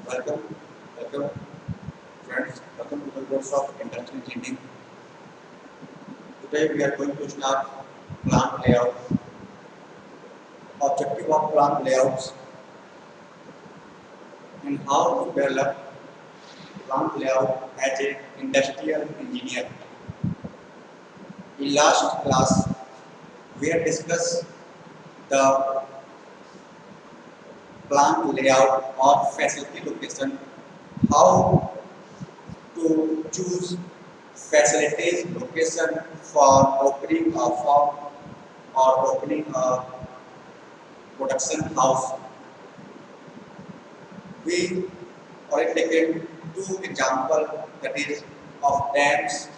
Welcome, welcome, friends. Welcome to the course of Industrial Engineering. Today we are going to start plant layout. Objective of plant layouts and how to develop plant layout as an industrial engineer. In last class, we have discussed the plant layout or facility location, how to choose facilities location for opening a farm or opening a production house. We already taken two examples, that is of dams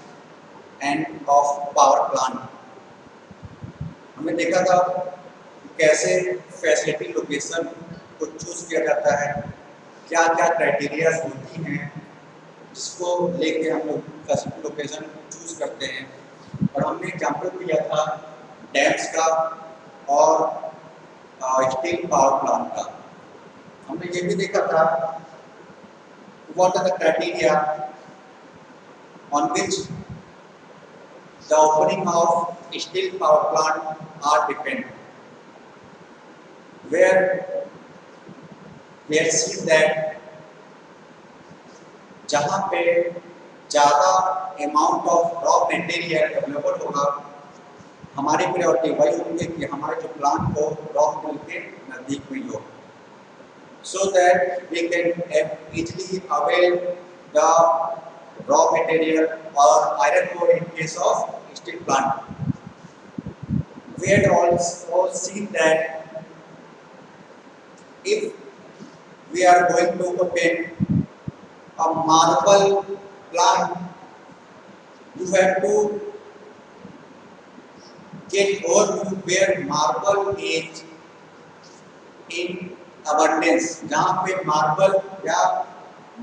and of power plant. हमने देखा था कि कैसे facility location को choose किया जाता है, क्या क्या क्राइटेरिया होती हैं जिसको लेके हम लोग फैसिलिटी लोकेशन चूज करते हैं। और हमने एग्जाम्पल दिया था डैम्स का और स्टील पावर प्लांट का। हमने ये भी देखा था what are the criteria on which the opening of steel power plant are dependent. Where we have seen that जहाँ पे ज़्यादा amount of raw material available होगा, हमारी प्रायोरिटी वही होंगे कि हमारे जो प्लांट को रॉ मटेरियल के नज़दीक में हो, so that we can easily avail the raw material or iron ore in case of steel plant. We had also seen that if we are going to open a marble plant, you have to get overview where marble is in abundance. जहाँ पे marble या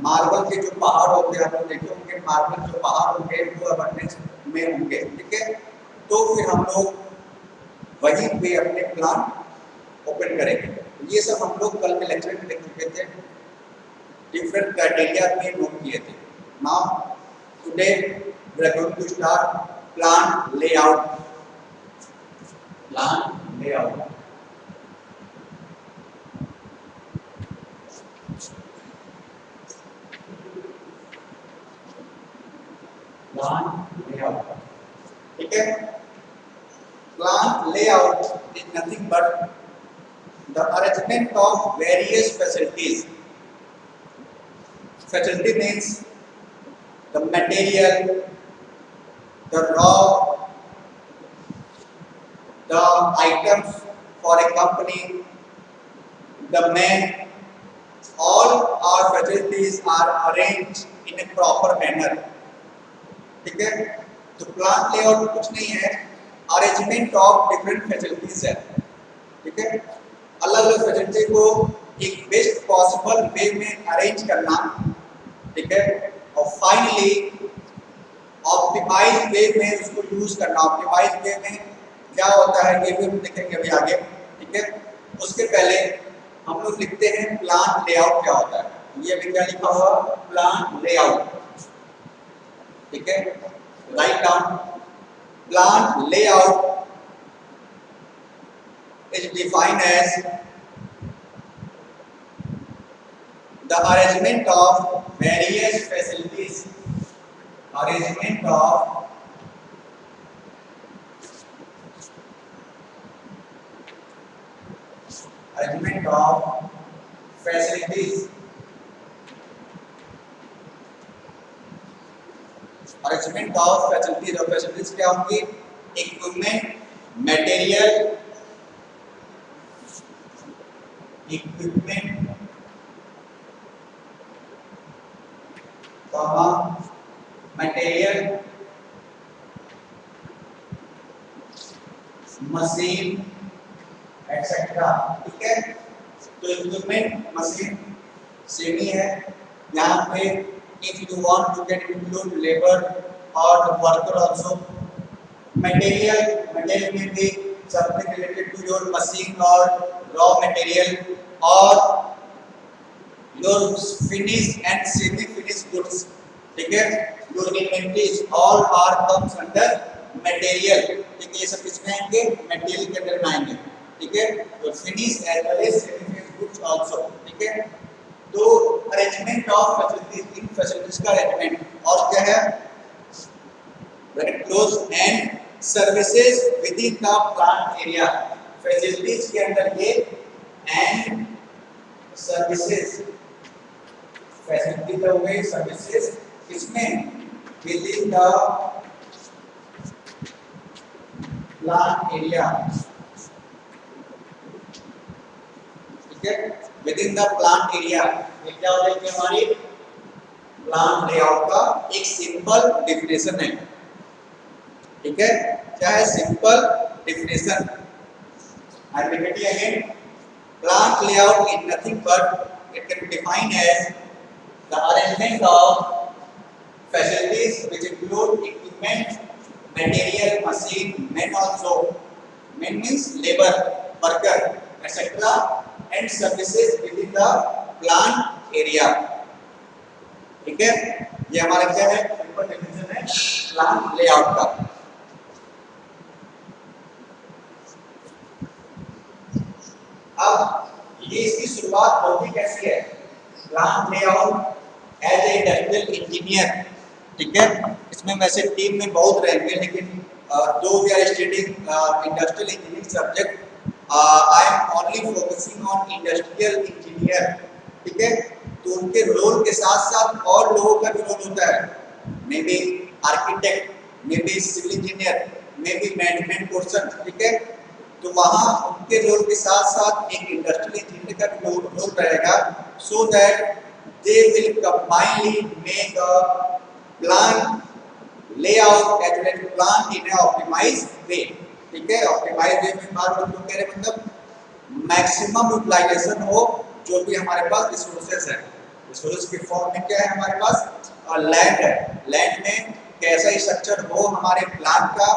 marble के जो पहाड़ होते हैं, आप लोग देखे होंगे मार्बल जो पहाड़ होंगे वो अबंडेंस में होंगे, ठीक है। तो फिर हम लोग वहीं पे अपने प्लांट ओपन करेंगे। ये सब हम लोग कल के लेक्चर में देख चुके थे, डिफरेंट क्राइटेरिया में नोट किए थे। Now today we are going to start plant layout. Plant layout plant layout, ठीक है। Plant layout is nothing but the arrangement of various facilities. Facility means the material, the raw, the items for a company, the man, all our facilities are arranged in a proper manner, ठीक है। तो plant layout कुछ नहीं है, arrangement of different facilities है, ठीक है। अलग अलग फैसिलिटी को एक बेस्ट पॉसिबल वे में अरेंज करना, ठीक है। और फाइनली ऑप्टिमाइज वे में उसको यूज करना। ऑप्टिमाइज वे में क्या होता है ये भी हम देखेंगे अभी आगे, ठीक है। उसके पहले हम लोग लिखते हैं प्लांट लेआउट क्या होता है। ये भी क्या लिखा हुआ, प्लांट लेआउट, ठीक है। Write down, plant layout is defined as the arrangement of various facilities, arrangement of arrangement of facilities, arrangement of facilities। और facilities क्या होंगी, equipment, material, equipment comma material, machine etcetera, ठीक है। तो इक्विपमेंट, मशीन सेम ही है। यहाँ पे if you want to get include labour और वर्कर आल्सो। मटेरियल में भी something related to your machine or raw material or your finished and semi finished goods, ठीक है, your inventories all are comes under material, ठीक है, ये सब किसमें आएंगे, मटेरियल के अंदर में आएंगे, ठीक है, तो finish as well as semi finish goods also, ठीक है। तो अरेंजमेंट ऑफ फैसिलिटीज, इन फैसिलिटीज का अरेंजमेंट और क्या है, bracket close, and services within the plant area, facilities के अंदर ये एंड सर्विसेज, फैसिलिटी हो गई, सर्विसेज किसमें, with in the plant area, ठीक है, with in the plant area. ये क्या हो जाएगी हमारी प्लांट लेआउट का एक सिंपल डेफिनेशन है, ठीक है, क्या है simple definition, I repeat it again, plant layout is nothing but it can be defined as the arrangement of facilities which include equipment, material, machine, men also, men means labor, worker, etc. and services within the plant area, ठीक है, ये हमारा क्या है, simple definition है plant layout का। अब ये इसकी शुरुआत होती कैसी है, plant layout as a industrial engineer, ठीक है, इसमें वैसे टीम में बहुत रहेंगे, लेकिन though we are studying industrial engineering subject, I am only focusing on industrial engineer, ठीक है, तो उनके रोल के साथ साथ और लोगों का भी रोल होता है, maybe architect, maybe civil engineer, maybe management person, ठीक है, तो वहाँ उनके रोल के साथ साथ एक इंडस्ट्रियल इंजीनियर का भी रोल रहेगा, so that they will combinely make a plan layout as well as plan in optimise way, ठीक है, ऑप्टिमाइज वे में बात कह रहे मतलब मैक्सिमम यूटिलाइजेशन हो जो भी हमारे पास रिसोर्सेज है, रिसोर्सेज की फॉर्म में क्या है हमारे पास लैंड है, लैंड में कैसा स्ट्रक्चर हो हमारे प्लांट का,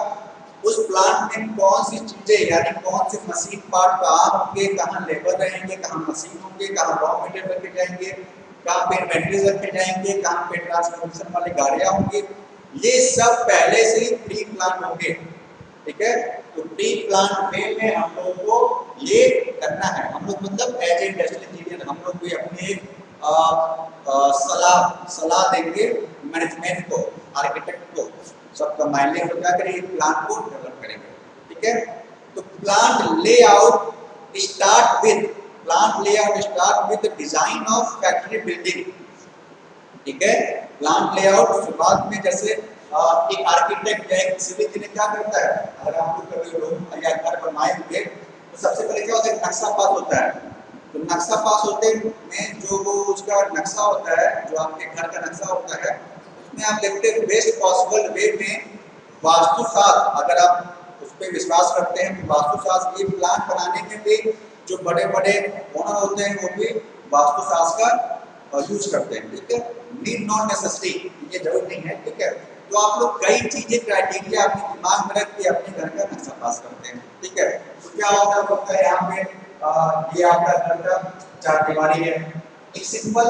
उस प्लांट में कौन सी चीजें यानी कौन से मशीन पार्ट कहाँ होंगे, कहाँ लेबर रहेंगे, कहाँ मशीन होंगे, कहाँ रॉ मटेरियल रखे जाएंगे, कहाँ पे इन्वेंटरीज रखे जाएंगे, कहाँ पे ट्रांसपोर्टेशन वाली गाड़ियाँ होंगी, ये सब पहले से ही प्री प्लान होंगे, ठीक है, तो प्री प्लान वे में हम लोग को ये करना है, हम लोग मतलब एज ए इंडस्ट्रियल इंजीनियर हम लोग भी अपने सलाह देंगे मैनेजमेंट को, आर्किटेक्ट को, सब कंबाइनली हम क्या करेंगे, प्लान को डेवलप करेंगे, ठीक है, तो plant layout start with design of factory building, ठीक है, प्लांट लेआउट शुरुआत में जैसे एक आर्किटेक्ट या एक सिविल इंजीनियर क्या करता है, अगर आप लोग कभी रूम या घर बनवाए होंगे तो सबसे पहले क्या होता है, नक्शा पास होता है, तो नक्शा पास होते में जो वो उसका नक्शा होता है, जो आपके घर का नक्शा होता है, उसमें आप लिखते हैं बेस्ट पॉसिबल वे में वास्तुशास्त्र, अगर आप उस पर विश्वास करते हैं तो वास्तुशास्त्र, ये प्लान बनाने में भी जो बड़े बड़े ओनर होते हैं वो भी वास्तुशास्त्र का यूज करते हैं, ठीक है, नीड नॉट नेसेसरी, ये जरूर नहीं है, ठीक है, तो आप लोग कई चीजें क्राइटेरिया अपने दिमाग में रख के अपने घर का नक्शा पास करते हैं, ठीक है, तो क्या होता है यहाँ पे ये आपका घर का चार दीवारी है, एक सिंपल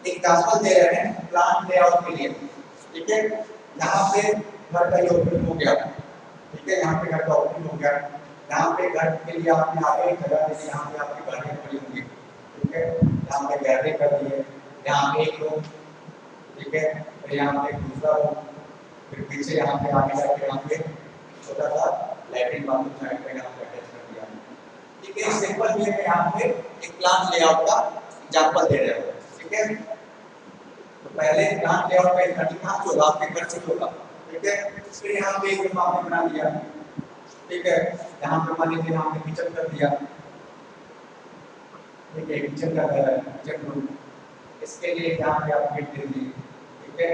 एग्जांपल दे रहे हैं प्लान लेआउट के लिए, ठीक है, यहाँ पे घर का ये ओपनिंग हो गया, ठीक है, यहाँ पे घर का ओपनिंग हो गया, यहाँ पे घर के लिए आपने आगे एक जगह दी, यहाँ पे आपकी गाड़ियाँ खड़ी होंगी, ठीक है, यहाँ पे गैलरी कर दी है, यहाँ पे एक रूम, ठीक है, फिर यहाँ पे दूसरा रूम, फिर पीछे यहाँ पे आगे जाके यहाँ पे छोटा सा लैट्रिन बाथरूम साइड पे यहाँ पे अटैच कर दिया, ठीक है, सिंपल वे में यहाँ पे एक प्लान लेआउट का एग्जांपल दे रहे हो, ठीक है, तो पहले प्लान लेआउट का स्टार्टिंग कहाँ से होगा, आपके घर से होगा, ठीक है, फिर यहाँ पे एक रूम आपने बना दिया, ठीक है, यहाँ पे मान लीजिए यहाँ पे किचन कर दिया, ठीक है, किचन का घर है, किचन रूम, इसके लिए यहाँ पे आप गेट दे दिए, ठीक है,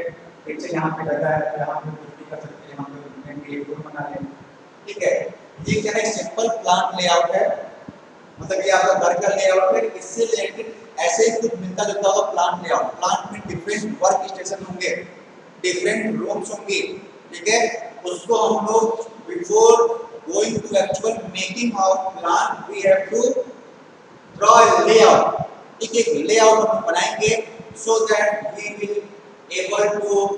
पीछे यहाँ पे लगा है, यहाँ पे कुछ भी कर सकते हैं, यहाँ पे एक रूम बना लें, ठीक है, ये क्या है सिंपल प्लान लेआउट है, मतलब ये आपका घर का लेआउट है, इससे रिलेटेड ऐसे ही कुछ मिलता जुलता होगा प्लान लेआउट, प्लान में डिफरेंट वर्क स्टेशन होंगे, डिफरेंट रूम्स होंगे, ठीक है, उसको हम लोग before going to actual making of plan we have to draw a layout, एक लेआउट हम बनाएंगे so that we will able to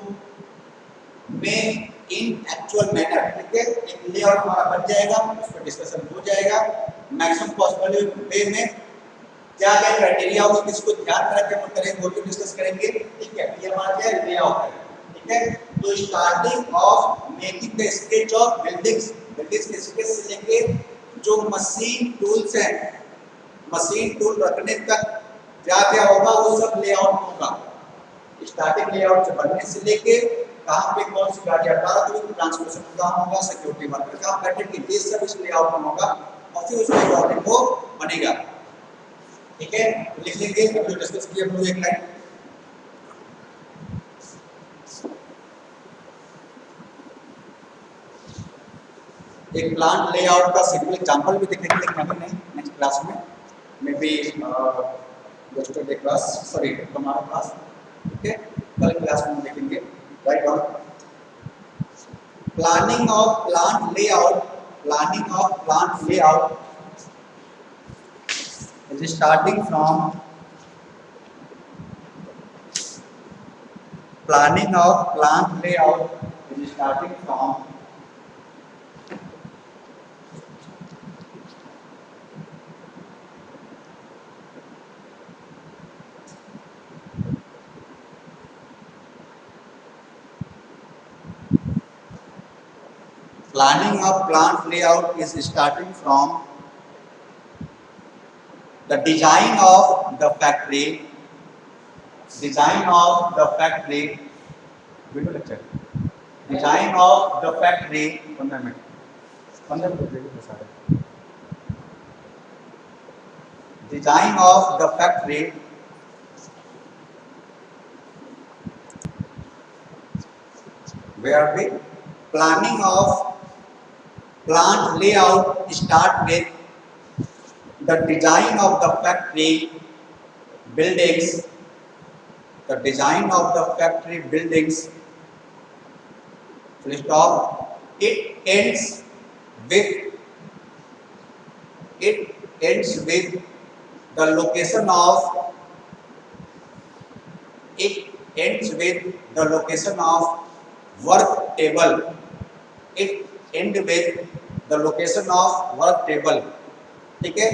make in actual manner. ठीक है, एक लेआउट हमारा बन जाएगा, उस पर डिस्कशन हो जाएगा मैक्सिमम पॉसिबल वे में। क्या क्या क्राइटेरिया होगा किसको ध्यान में रख के हम करेंगे वो भी डिस्कस करेंगे। ठीक है, ये हमारा क्या लेआउट है। ठीक है, तो starting of making the sketch of buildings, buildings के स्केच से लेके जो मशीन टूल्स हैं, मशीन टूल रखने तक क्या क्या होगा वो सब लेआउट होगा। स्टार्टिंग लेआउट से बनने से लेके कहाँ पे कौन सी गाड़ी हटा रही है, ट्रांसपोर्टेशन कहाँ होगा, सिक्योरिटी वर्कर कहाँ बैठेंगे, ये सब इस लेआउट में होगा और फिर उसके अकॉर्डिंग वो बनेगा। ठीक है, लिख लेंगे जो डिस्कस किया हम लोग एक लाइन। एक प्लांट लेआउट का सिंपल एग्जांपल भी दिखेंगे लेकिन अभी नहीं, नेक्स्ट क्लास में may be yesterday class, sorry tomorrow class. ठीक है, कल क्लास में देखेंगे। Write down planning of plant layout, planning of plant layout is starting from planning of plant layout is starting from planning of plant layout is starting from the design of the factory, design of the factory, video lecture, design of the factory, 15 minute सारे, design of the factory where we planning of plant layout start with the design of the factory buildings, the design of the factory buildings, full stop. It ends with the location of, it ends with the location of work table, it end with the location of work table। ठीक है,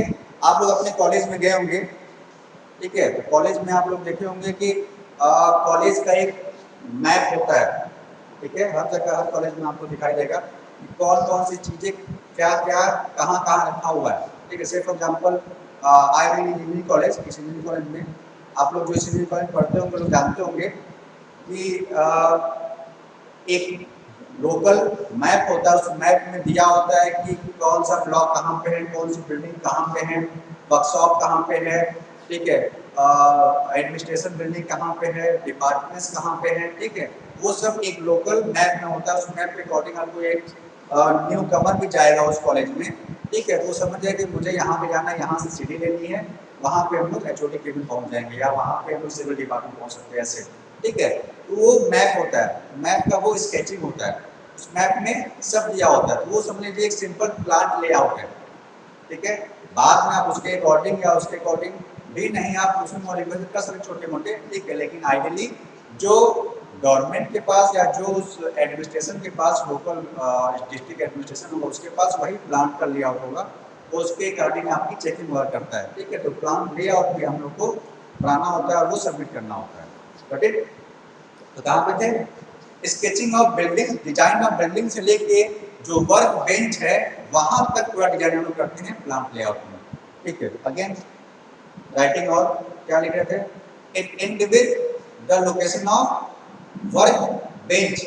आप लोग अपने college में गए होंगे। ठीक है, तो कॉलेज में आप लोग देखे होंगे कि कॉलेज का एक मैप होता है। ठीक है, हर जगह हर कॉलेज में आपको दिखाई देगा कि कौन कौन सी चीजें क्या क्या कहाँ कहाँ रखा हुआ है। ठीक है, से for example I am in engineering college, इस इंजीनियरिंग कॉलेज में आप लोग जो इंजीनियरिंग कॉलेज पढ़ते होंगे लोग जानते होंगे कि एक लोकल मैप होता है, उस मैप में दिया होता है कि कौन सा ब्लॉक कहाँ पे है, कौन सी बिल्डिंग कहाँ पे है, वर्कशॉप कहाँ पे है। ठीक है, एडमिनिस्ट्रेशन बिल्डिंग कहाँ पे है, डिपार्टमेंट्स कहाँ पे है। ठीक है, वो सब एक लोकल मैप में होता है। उस मैप के अकॉर्डिंग आपको एक न्यू कमर भी जाएगा उस कॉलेज में। ठीक है, तो वो समझ जाए कि मुझे यहाँ पे जाना है, यहाँ से सीढ़ी लेनी है, वहाँ पे हम लोग एचओडी के भी पहुँच जाएंगे या वहाँ पे हम लोग सिविल डिपार्टमेंट पहुँच सकते हैं ऐसे। ठीक है, तो वो मैप होता है, मैप का वो स्केचिंग होता है, उस मैप में सब दिया होता है। तो वो समझ लीजिए एक सिंपल प्लांट लेआउट है। ठीक है, बाद में आप उसके अकॉर्डिंग या उसके अकॉर्डिंग भी नहीं आप उसमें मॉडिफिकेशन कर सकते छोटे मोटे। ठीक है, लेकिन आइडियली जो गवर्नमेंट के पास या जो उस एडमिनिस्ट्रेशन के पास लोकल डिस्ट्रिक्ट एडमिनिस्ट्रेशन होगा उसके पास वही प्लांट का लेआउट होगा, तो उसके अकॉर्डिंग आपकी चेकिंग वर्क करता है। ठीक है, तो प्लांट लेआउट भी हम लोग को बनाना होता है, वो सबमिट करना होता है। Got it? तो कहाँ पे थे? Sketching of building, design of building से लेके जो वर्क बेंच है वहां तक पूरा डिजाइन हम लोग करते हैं प्लांट लेआउट में। ठीक है, अगेन राइटिंग और क्या लिख रहे थे? It and with the location of work bench,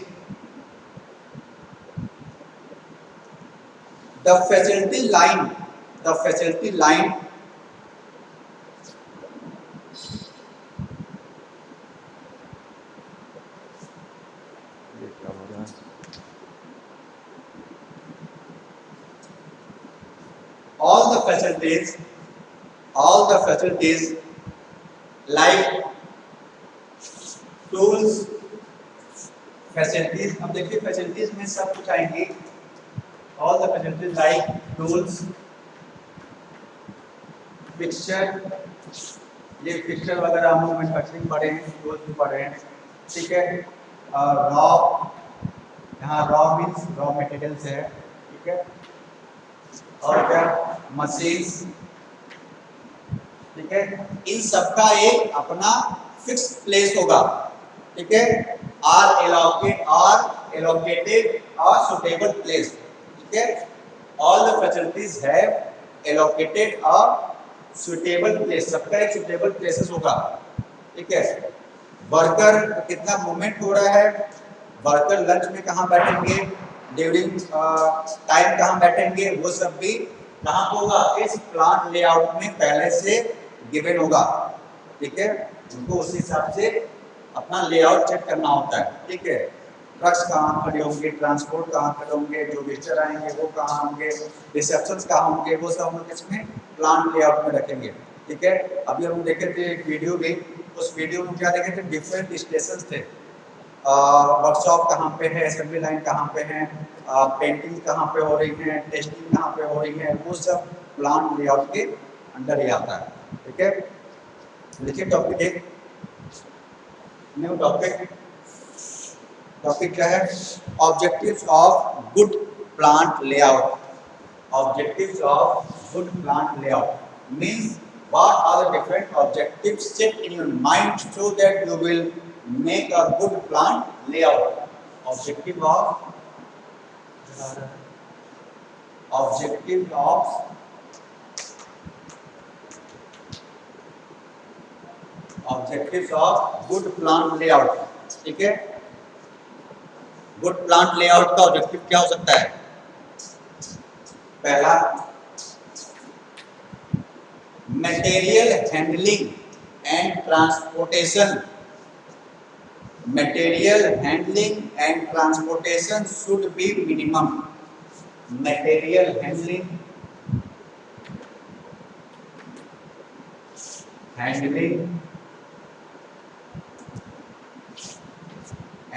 the facility line, the facility line all the facilities like tools, facilities, अब देखिए facilities में सब कुछ आएंगे। all the facilities like tools, fixture, ये फिक्चर वगैरह हम लोग मैन्युफैक्चरिंग पढ़े हैं, टूल्स भी पढ़े हैं, ठीक है। रॉ, यहाँ रॉ मीन्स रॉ मटेरियल से है, ठीक है। और क्या, मशीन्स, ठीक है। इन सबका एक अपना फिक्स प्लेस होगा, ठीक है। Are allocated a suitable place, ठीक है। All the facilities have allocated a suitable place, सबका एक सुटेबल प्लेसेस होगा, ठीक है। वर्कर कितना मूवमेंट हो रहा है, वर्कर लंच में कहाँ बैठेंगे, ड्यूरिंग टाइम कहाँ बैठेंगे, वो सब भी कहाँ होगा, इस प्लान लेआउट में पहले से गिवन होगा, ठीक है। उनको उसी हिसाब से अपना लेआउट चेक करना होता है, ठीक है। ट्रक्स कहाँ खड़े होंगे, ट्रांसपोर्ट कहाँ खड़े होंगे, जो विजिटर आएंगे वो कहाँ होंगे, रिसेप्शन कहाँ होंगे, वो सब हम लोग इसमें प्लान लेआउट में रखेंगे, ठीक है। अभी हम देखे थे एक वीडियो भी, उस वीडियो में क्या देखे थे, डिफरेंट स्टेशन थे, वर्कशॉप कहाँ पे है, असेंबली लाइन कहाँ पे है, पेंटिंग कहाँ पे हो रही है, टेस्टिंग कहाँ पे हो रही है, वो सब प्लान लेआउट के अंडर ही आता है, ठीक है। लिखिए टॉपिक एक, न्यू टॉपिक, टॉपिक क्या है, objectives of good plant layout. Objectives of good plant layout means what are the different objectives set in your mind so that you will make a good plant layout. Objective of objectives of good plant layout, ठीक है। Good plant layout का objective क्या हो सकता है, पहला material handling and transportation, material handling and transportation should be minimum, material handling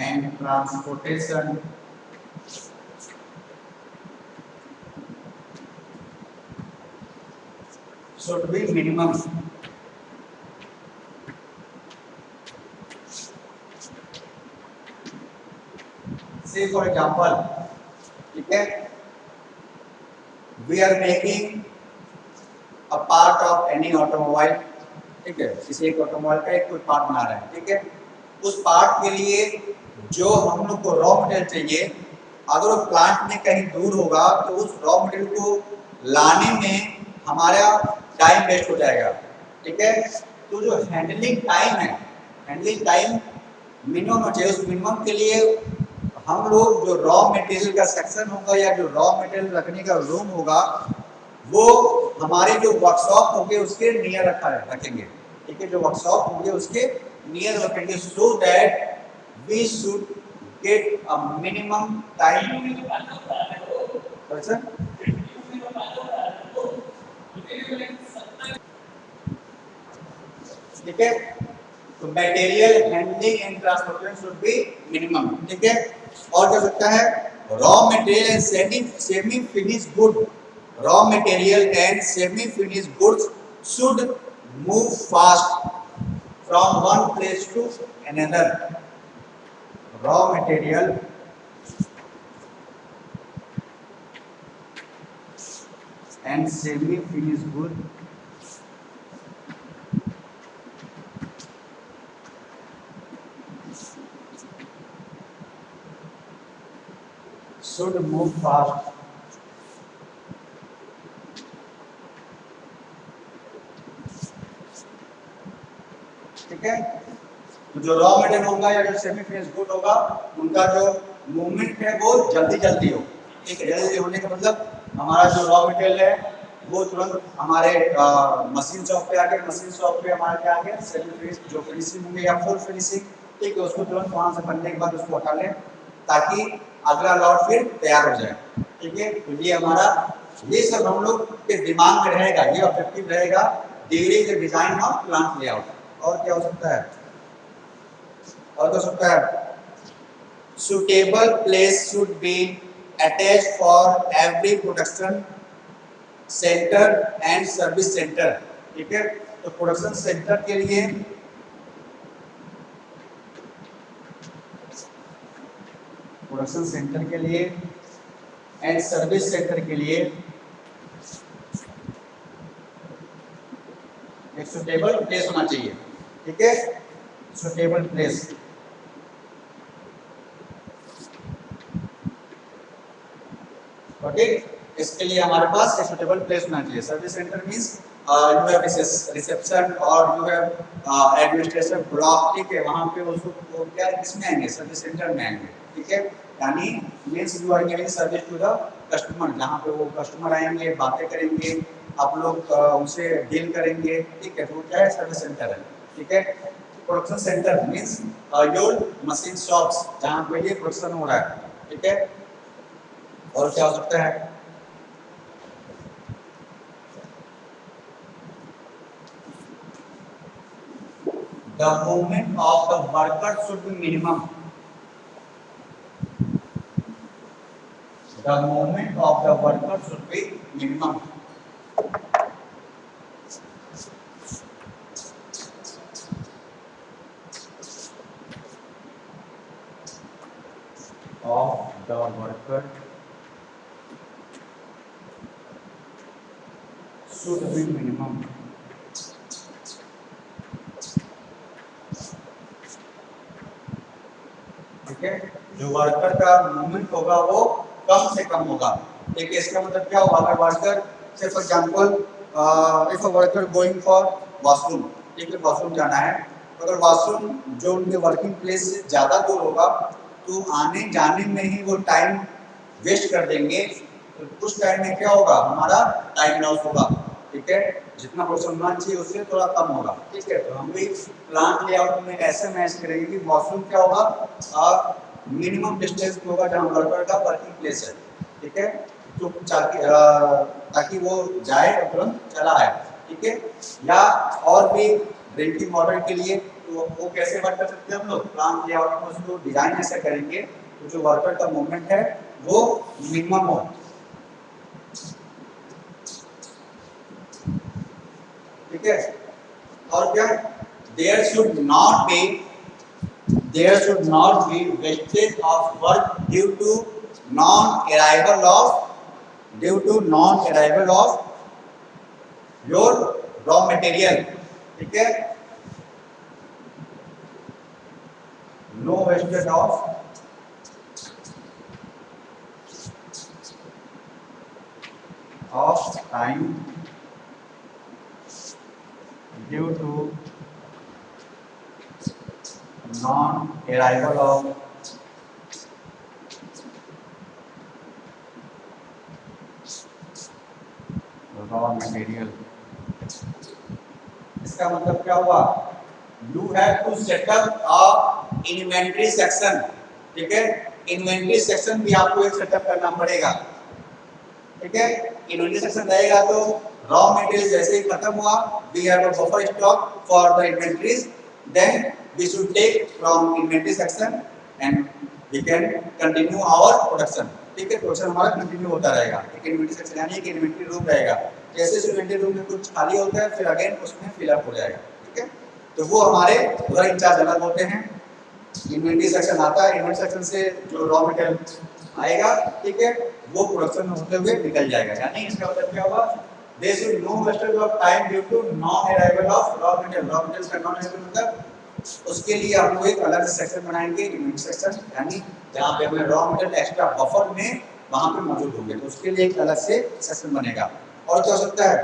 and transportation should be minimum. Say for example, ठीक है, we are making a part of any automobile, ठीक है, किसी एक ऑटोमोबाइल का एक कोई पार्ट बना रहे हैं, ठीक है। उस पार्ट के लिए जो हम लोग को रॉ मटेरियल चाहिए, अगर वो प्लांट में कहीं दूर होगा तो उस रॉ मटेरियल को लाने में हमारा टाइम वेस्ट हो जाएगा, ठीक है। तो जो हैंडलिंग टाइम है, हैंडलिंग टाइम मिनिमम चाहिए, उस मिनिमम के लिए हम लोग जो रॉ मटेरियल का सेक्शन होगा या जो रॉ मटेरियल रखने का रूम होगा वो हमारे जो वर्कशॉप होंगे उसके नियर रखेंगे, ठीक है। जो वर्कशॉप होंगे उसके नियर रखेंगे so that we should get a minimum time, ठीक है। तो material handling and transportation should be minimum, ठीक है। और क्या सकता है, raw material and semi finish good, raw material and semi finish goods should move fast from one place to another. Raw material and semi-finished good should move fast. ठीक है। तो जो रॉ मटेरियल होगा या जो सेमी फिनिश गुड होगा उनका जो मूवमेंट है वो जल्दी जल्दी हो, ठीक है। जल्दी होने का मतलब हमारा जो रॉ मटेरियल है वो तुरंत हमारे मशीन शॉप पे आके, मशीन शॉप पे हमारे क्या आके सेमी फिनिश जो फिनिशिंग होंगे या फुल फिनिशिंग, ठीक है, उसको तुरंत वहां से बनने के बाद उसको हटा लें ताकि अगला लॉट फिर तैयार हो जाए, ठीक है। तो ये हमारा, ये सब हम लोग के दिमाग में रहेगा, ये ऑब्जेक्टिव रहेगा during the design of plant layout. और क्या हो सकता है, और हो सकता है suitable place should be attach for every production centre and service centre, ठीक है। तो प्रोडक्शन सेंटर के लिए एंड सर्विस सेंटर के लिए एक सुटेबल प्लेस होना चाहिए, ठीक है, सुटेबल प्लेस। ओके, इसके लिए हमारे पास एक सुटेबल प्लेस होना चाहिए। Service centre means you have reception और यू हैव एडमिनिस्ट्रेशन ब्लॉक, ठीक है, वहां पे उसको क्या किसमें आएंगे, सर्विस सेंटर में आएंगे, ठीक है, यानी means you are giving service to the customer, जहां पे वो कस्टमर आएंगे, बातें करेंगे, आप लोग उनसे डील करेंगे, ठीक है, तो क्या है, सर्विस सेंटर है, ठीक है। Production centre means your machine shops, जहां पे ये प्रोडक्शन हो रहा है, ठीक है। और क्या हो सकता है, the movement of the worker should be minimum, the movement of the worker should be minimum, of the worker should be minimum, ठीक है। जो वर्कर का मूवमेंट होगा वो कम से कम होगा, ठीक है। इसका मतलब क्या होगा, अगर वर्कर से for example if a worker going for washroom, ठीक है, वॉशरूम जाना है, तो अगर वॉशरूम जो उनके वर्किंग प्लेस से ज़्यादा दूर होगा तो आने जाने में ही वो टाइम वेस्ट कर देंगे, तो उस टाइम में क्या होगा, हमारा टाइम लॉस होगा, ठीक है। जितना प्रोडक्शन होना चाहिए उससे थोड़ा कम होगा, ठीक है। तो हम भी प्लांट लेआउट में ऐसे मैच करेंगे कि वॉशरूम क्या होगा, मिनिमम डिस्टेंस होगा जहाँ वर्कर का वर्किंग प्लेस है, ठीक है, तो ताकि वो जाए और तुरंत चला आए, ठीक है। या और भी ड्रिंकिंग वाटर के लिए तो वो कैसे वर्क कर सकते हैं हम लोग, प्लांट लेआउट में उसको डिजाइन ऐसे करेंगे तो जो वर्कर का मूवमेंट है वो मिनिमम हो, ठीक है। और क्या, there should not be wastage of work non arrival of non arrival of your raw material, ठीक है, no wastage of time due to non arrival of raw material। इसका मतलब क्या हुआ, you have to set up a inventory section, ठीक है, inventory section भी आपको एक सेटअप करना पड़ेगा, ठीक है। इन्वेंटरी सेक्शन रहेगा तो रॉ मटेरियल जैसे ही खत्म हुआ, we have a buffer stock for the inventories, then we should take from inventory section and we can continue our production, ठीक है। प्रोडक्शन हमारा कंटिन्यू होता रहेगा, एक इन्वेंटरी सेक्शन यानी एक इन्वेंटरी रूम रहेगा, जैसे इस इन्वेंटरी रूम में कुछ खाली होता है फिर अगेन उसमें फिलअप हो जाएगा, ठीक है। तो वो हमारे उधर इंचार्ज अलग होते हैं, इन्वेंटरी सेक्शन आता है, इन्वेंटरी सेक्शन से जो रॉ मटेरियल आएगा, ठीक है, वो प्रोडक्शन में होते हुए निकल जाएगा, यानी इसका मतलब क्या होगा, there should no wastage of time due to non arrival of raw material, raw material का नॉन अराइवल मतलब उसके लिए हम लोग एक अलग से सेक्शन बनाएंगे, इन्वेंटरी सेक्शन, यानी जहां पे हमें रॉ मटेरियल एक्स्ट्रा बफर में वहां पे मौजूद होंगे, तो उसके लिए एक अलग से सेक्शन बनेगा। और क्या हो सकता है,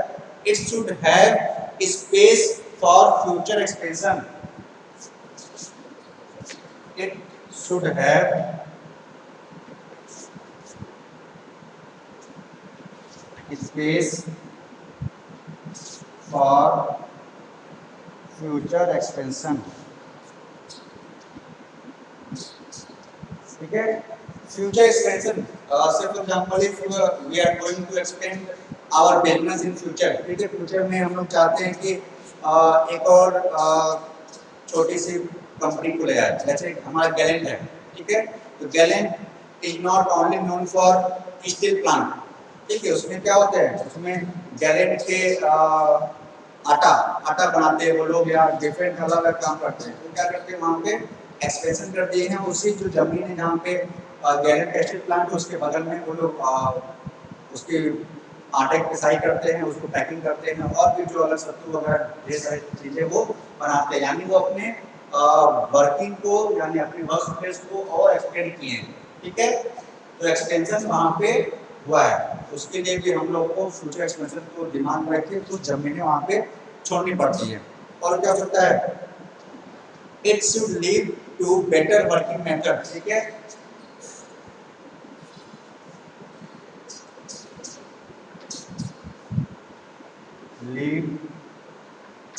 it should have space for future expansion, it should have space for future expansion, ठीक है। फ्यूचर एक्सपेंशन से for example if we are going to expand our business in future, ठीक है, फ्यूचर में हम लोग चाहते हैं कि एक और छोटी सी कंपनी को ले आए, जैसे हमारा गैलेंट है, ठीक है, तो Gallant is not only known for steel plant, ठीक है, उसमें क्या होता है, उसमें गैलेंट के आटा आटा बनाते हैं वो लोग या डिफरेंट अलग अलग काम करते हैं, तो क्या करते हैं वहाँ पे एक्सपेंशन कर दिए हैं। उसी जो जमीन है जहाँ पे गैलन टेक्सटाइल प्लांट है उसके बगल में वो लोग उसकी आटे की पिसाई करते हैं, उसको पैकिंग करते हैं और भी जो अलग सत्तू वगैरह ढेर सारी चीजें वो बनाते हैं। यानी वो अपने वर्किंग को यानी अपने वर्क स्पेस को और एक्सटेंड किए हैं। ठीक है, तो एक्सटेंशन वहाँ पे हुआ है, उसके लिए भी हम लोग को फ्यूचर एक्सपेंशन को दिमाग में रखिए, कुछ जमीनें वहाँ पे छोड़नी पड़ती है। और क्या होता है, it should lead to better working method. ठीक है, lead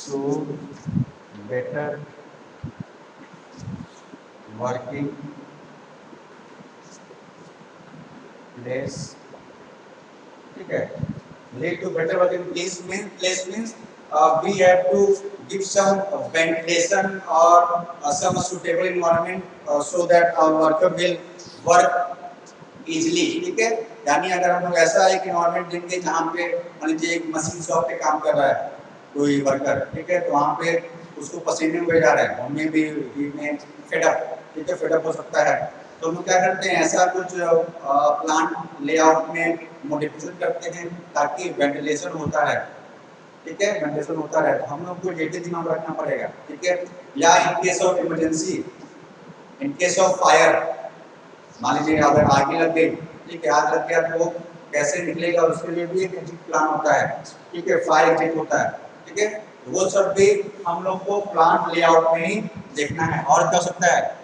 to better working place. ठीक है, lead to better working place means we have to give some ventilation or some suitable environment so that our worker will work easily। ठीक है, यानी अगर हम लोग ऐसा एक environment देंगे जहाँ पे मान लीजिए एक मशीन शॉप पे काम कर रहा है कोई वर्कर, ठीक है, तो वहाँ पे उसको पसीने में जा रहा है, हमें भी में फेडअप, ठीक है, फेडअप हो सकता है, तो हम लोग क्या करते हैं ऐसा कुछ प्लांट लेआउट में मॉडिफिकेशन करते हैं ताकि वेंटिलेशन होता है। ठीक है, वेंटिलेशन होता रहे, तो हम लोग को ये भी दिमाग रखना पड़ेगा। ठीक है, या in case of emergency, in case of fire, मान लीजिए अगर आग लग गई, ठीक है, आग लग गया तो वो कैसे निकलेगा उसके लिए भी एक एग्जिट प्लान होता है। ठीक है, फायर एग्जिट होता है। ठीक है, वो सब भी हम लोग को प्लांट लेआउट में ही देखना है। और क्या हो सकता है,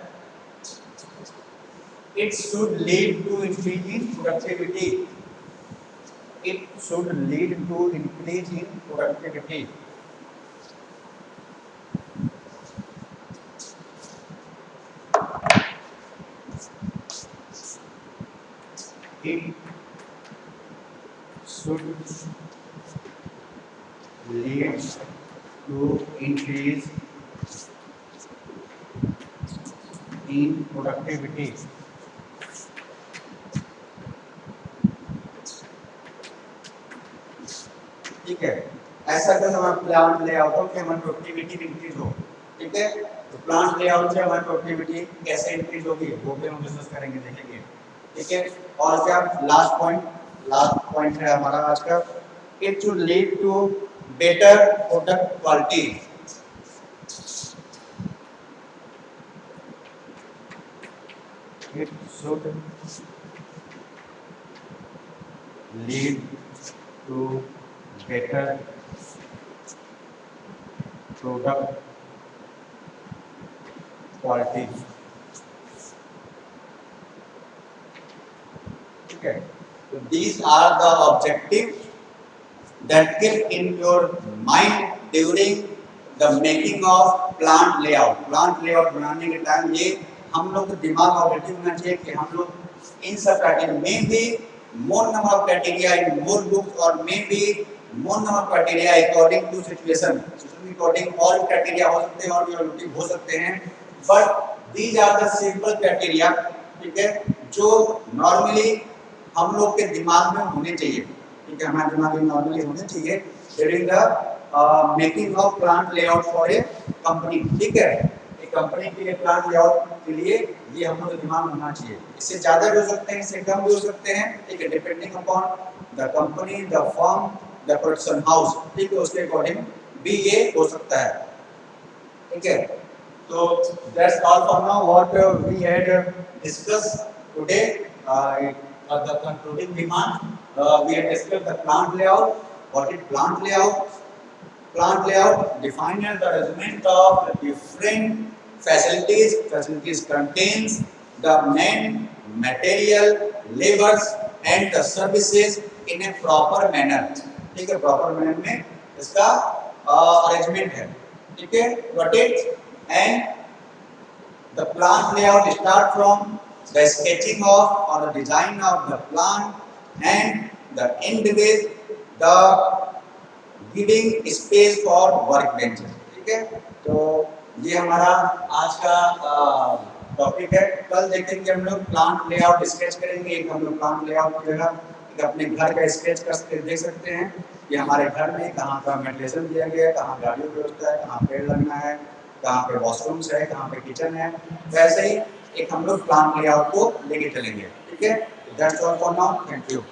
it should lead to increase in productivity, it should lead to increase in productivity। It should lead to increase in productivity। ठीक है, ऐसा अगर हमारा प्लांट लेआउट हो कि हमारी प्रोडक्टिविटी इंक्रीज हो। ठीक है, तो प्लांट लेआउट से हमारी प्रोडक्टिविटी कैसे इंक्रीज होगी वो भी हम डिस्कस करेंगे, देखेंगे। ठीक है, और क्या लास्ट पॉइंट है हमारा आज का, it should lead to better product quality. It should lead to better product quality। ठीक है, so these are the objectives that keep in your mind during the making of plant layout। plant layout बनाने के time ये हम लोग को दिमाग objective होना चाहिए कि हम लोग इन सब क्राइटेरिया में भी more number of criteria in more books or maybe more number of criteria according to situation according all criteria हो सकते हैं और भी हो सकते हैं, but these are the simple criteria। ठीक है, जो नॉर्मली हम लोग के दिमाग में होने चाहिए। ठीक है, हमारे दिमाग में नॉर्मली होने चाहिए during the making of plant layout for a company। ठीक है, कंपनी के लिए प्लांट लेआउट के लिए ये हम लोग के दिमाग में होना चाहिए। इससे ज्यादा भी हो सकते हैं, इससे कम भी हो सकते हैं। ठीक है, depending upon the company, the firm, the production house. ठीक है, उसके अकॉर्डिंग भी ये हो सकता है। ठीक है, तो that's all for now what we had discuss today. The concluding remark, we have discussed the plant layout. What is plant layout? Plant layout defines the arrangement of the different facilities. Facilities contains the main material, labors and the services in a proper manner। ठीक है, proper manner में इसका arrangement है। ठीक है, got it? And the plant layout start from the sketching of or the design of the plant and the end with the giving space for work bench. ठीक है, तो ये हमारा आज का टॉपिक है। कल देखेंगे हम लोग प्लांट लेआउट स्केच करेंगे। एक हम लोग प्लांट लेआउट की जगह एक अपने घर का स्केच करके देख सकते हैं कि हमारे घर में कहाँ का मेडिटेशन दिया गया है, कहाँ गाड़ियों की व्यवस्था है, कहाँ पेड़ लगना है, कहाँ पे वॉशरूम्स है, कहाँ पे किचन है। वैसे ही एक हम लोग प्लान लेआउट को लेके चलेंगे। ठीक है, that's all for now, thank you.